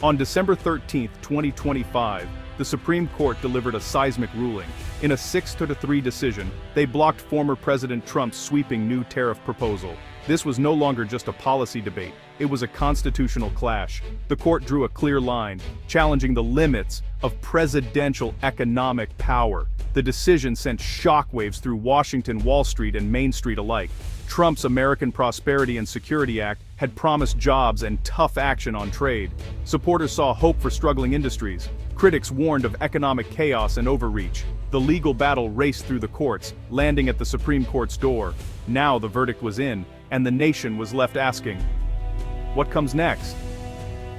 On December 13, 2025, the Supreme Court delivered a seismic ruling. In a 6-3 decision, they blocked former President Trump's sweeping new tariff proposal. This was no longer just a policy debate, it was a constitutional clash. The court drew a clear line, challenging the limits of presidential economic power. The decision sent shockwaves through Washington, Wall Street, and Main Street alike. Trump's American Prosperity and Security Act had promised jobs and tough action on trade. Supporters saw hope for struggling industries. Critics warned of economic chaos and overreach. The legal battle raced through the courts, landing at the Supreme Court's door. Now the verdict was in, and the nation was left asking, what comes next?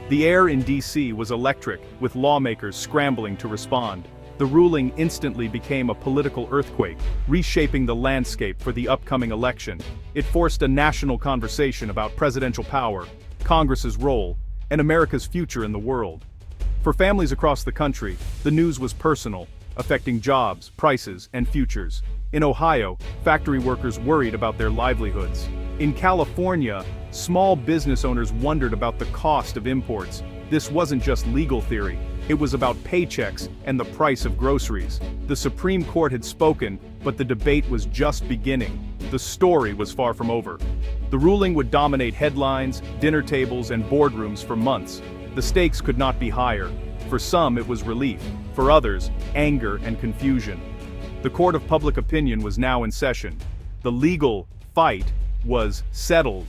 The air in D.C. was electric, with lawmakers scrambling to respond. The ruling instantly became a political earthquake, reshaping the landscape for the upcoming election. It forced a national conversation about presidential power, Congress's role, and America's future in the world. For families across the country, the news was personal, affecting jobs, prices, and futures. In Ohio, factory workers worried about their livelihoods. In California, small business owners wondered about the cost of imports. This wasn't just legal theory, it was about paychecks and the price of groceries. The Supreme Court had spoken, but the debate was just beginning. The story was far from over. The ruling would dominate headlines, dinner tables, and boardrooms for months. The stakes could not be higher. For some, it was relief. For others, anger and confusion. The court of public opinion was now in session. The legal fight was settled.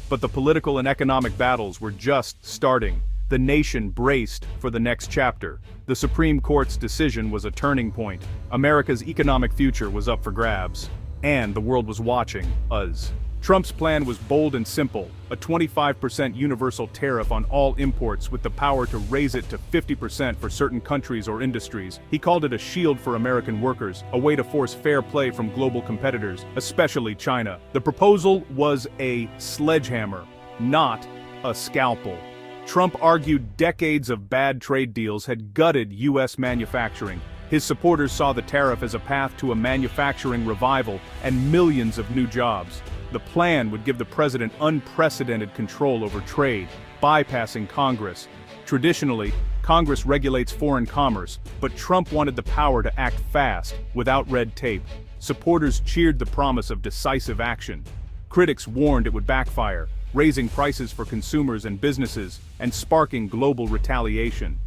But the political and economic battles were just starting. The nation braced for the next chapter. The Supreme Court's decision was a turning point. America's economic future was up for grabs. And the world was watching us. Trump's plan was bold and simple, a 25% universal tariff on all imports with the power to raise it to 50% for certain countries or industries. He called it a shield for American workers, a way to force fair play from global competitors, especially China. The proposal was a sledgehammer, not a scalpel. Trump argued decades of bad trade deals had gutted U.S. manufacturing. His supporters saw the tariff as a path to a manufacturing revival and millions of new jobs. The plan would give the president unprecedented control over trade, bypassing Congress. Traditionally, Congress regulates foreign commerce, but Trump wanted the power to act fast, without red tape. Supporters cheered the promise of decisive action. Critics warned it would backfire, raising prices for consumers and businesses, and sparking global retaliation.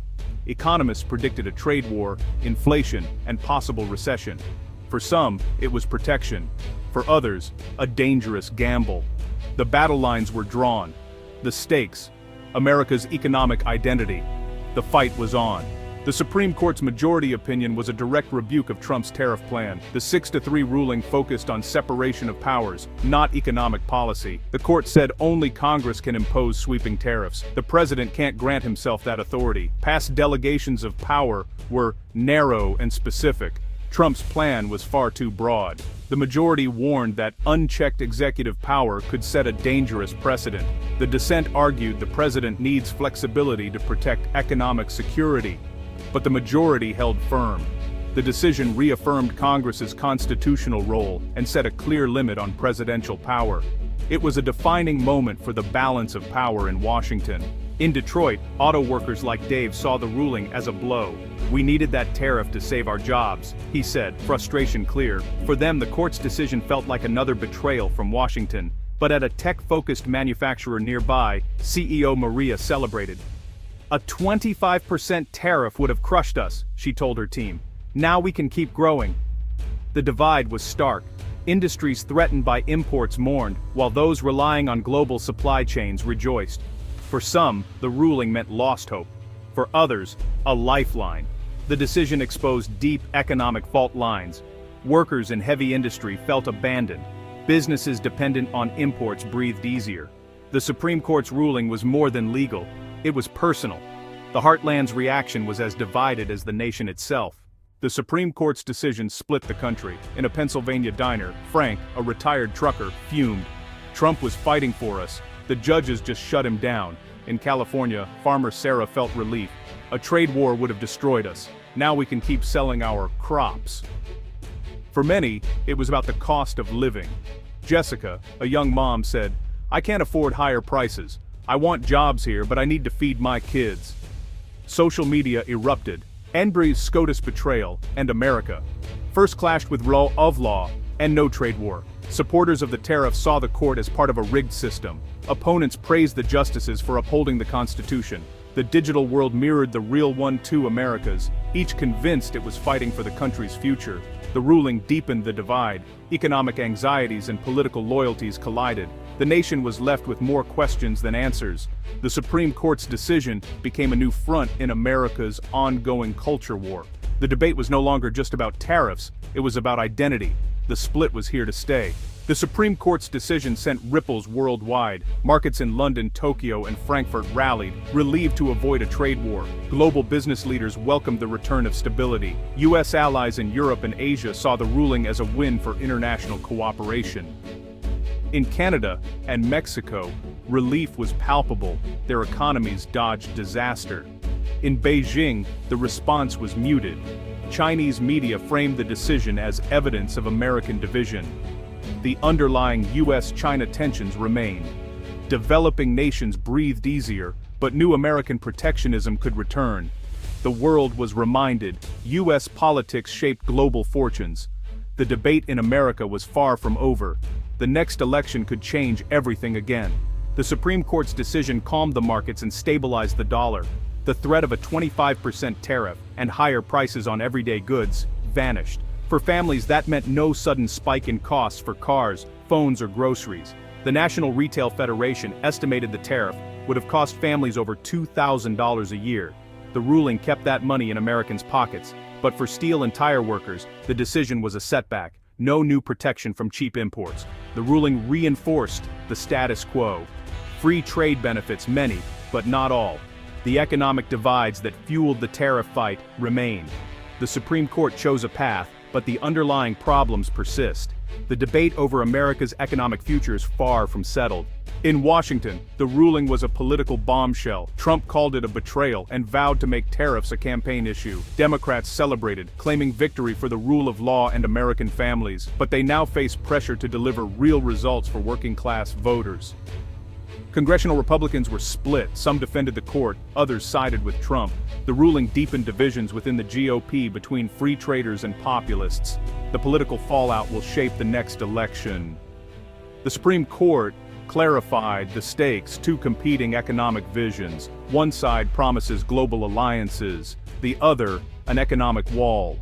Economists predicted a trade war, inflation, and possible recession. For some, it was protection. For others, a dangerous gamble. The battle lines were drawn. The stakes, America's economic identity. The fight was on. The Supreme Court's majority opinion was a direct rebuke of Trump's tariff plan. The 6-3 ruling focused on separation of powers, not economic policy. The court said only Congress can impose sweeping tariffs. The president can't grant himself that authority. Past delegations of power were narrow and specific. Trump's plan was far too broad. The majority warned that unchecked executive power could set a dangerous precedent. The dissent argued the president needs flexibility to protect economic security. But the majority held firm. The decision reaffirmed Congress's constitutional role and set a clear limit on presidential power. It was a defining moment for the balance of power in Washington. In Detroit, auto workers like Dave saw the ruling as a blow. We needed that tariff to save our jobs, he said, frustration clear. For them, the court's decision felt like another betrayal from Washington. But at a tech-focused manufacturer nearby, CEO Maria celebrated. A 25% tariff would have crushed us, she told her team. Now we can keep growing. The divide was stark. Industries threatened by imports mourned, while those relying on global supply chains rejoiced. For some, the ruling meant lost hope. For others, a lifeline. The decision exposed deep economic fault lines. Workers in heavy industry felt abandoned. Businesses dependent on imports breathed easier. The Supreme Court's ruling was more than legal. It was personal. The Heartland's reaction was as divided as the nation itself. The Supreme Court's decision split the country. In a Pennsylvania diner, Frank, a retired trucker, fumed. Trump was fighting for us. The judges just shut him down. In California, farmer Sarah felt relief. A trade war would have destroyed us. Now we can keep selling our crops. For many, it was about the cost of living. Jessica, a young mom, said, "I can't afford higher prices. I want jobs here, but I need to feed my kids. Social media erupted. Enbry's SCOTUS betrayal, and America. First clashed with rule of law, and no trade war. Supporters of the tariff saw the court as part of a rigged system. Opponents praised the justices for upholding the Constitution. The digital world mirrored the real one too Americas, each convinced it was fighting for the country's future. The ruling deepened the divide. Economic anxieties and political loyalties collided. The nation was left with more questions than answers. The Supreme Court's decision became a new front in America's ongoing culture war. The debate was no longer just about tariffs, it was about identity. The split was here to stay. The Supreme Court's decision sent ripples worldwide. Markets in London, Tokyo, and Frankfurt rallied, relieved to avoid a trade war. Global business leaders welcomed the return of stability. U.S. allies in Europe and Asia saw the ruling as a win for international cooperation. In Canada and Mexico, relief was palpable. Their economies dodged disaster. In Beijing, the response was muted. Chinese media framed the decision as evidence of American division. The underlying U.S.-China tensions remained. Developing nations breathed easier, but new American protectionism could return. The world was reminded, U.S. politics shaped global fortunes. The debate in America was far from over. The next election could change everything again. The Supreme Court's decision calmed the markets and stabilized the dollar. The threat of a 25% tariff and higher prices on everyday goods vanished. For families, that meant no sudden spike in costs for cars, phones, or groceries. The National Retail Federation estimated the tariff would have cost families over $2,000 a year. The ruling kept that money in Americans' pockets, but for steel and tire workers, the decision was a setback. No new protection from cheap imports. The ruling reinforced the status quo. Free trade benefits many, but not all. The economic divides that fueled the tariff fight remained. The Supreme Court chose a path, but the underlying problems persist. The debate over America's economic future is far from settled. In Washington, the ruling was a political bombshell. Trump called it a betrayal and vowed to make tariffs a campaign issue. Democrats celebrated, claiming victory for the rule of law and American families, but they now face pressure to deliver real results for working-class voters. Congressional Republicans were split. Some defended the court, others sided with Trump. The ruling deepened divisions within the GOP between free traders and populists. The political fallout will shape the next election. The Supreme Court clarified the stakes, two competing economic visions. One side promises global alliances, the other, an economic wall.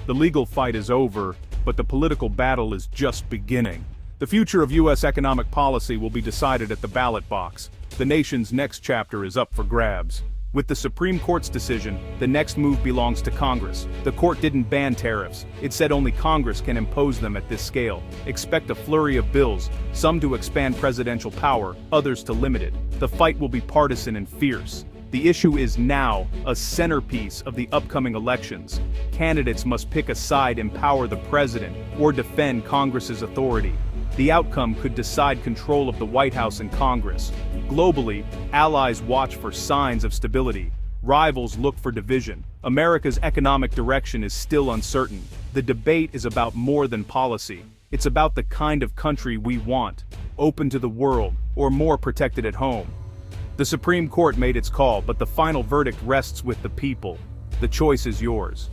The legal fight is over, but the political battle is just beginning. The future of U.S. economic policy will be decided at the ballot box. The nation's next chapter is up for grabs. With the Supreme Court's decision, the next move belongs to Congress. The court didn't ban tariffs. It said only Congress can impose them at this scale. Expect a flurry of bills, some to expand presidential power, others to limit it. The fight will be partisan and fierce. The issue is now a centerpiece of the upcoming elections. Candidates must pick a side, empower the president, or defend Congress's authority. The outcome could decide control of the White House and Congress. Globally, allies watch for signs of stability. Rivals look for division. America's economic direction is still uncertain. The debate is about more than policy. It's about the kind of country we want, open to the world, or more protected at home. The Supreme Court made its call, but the final verdict rests with the people. The choice is yours.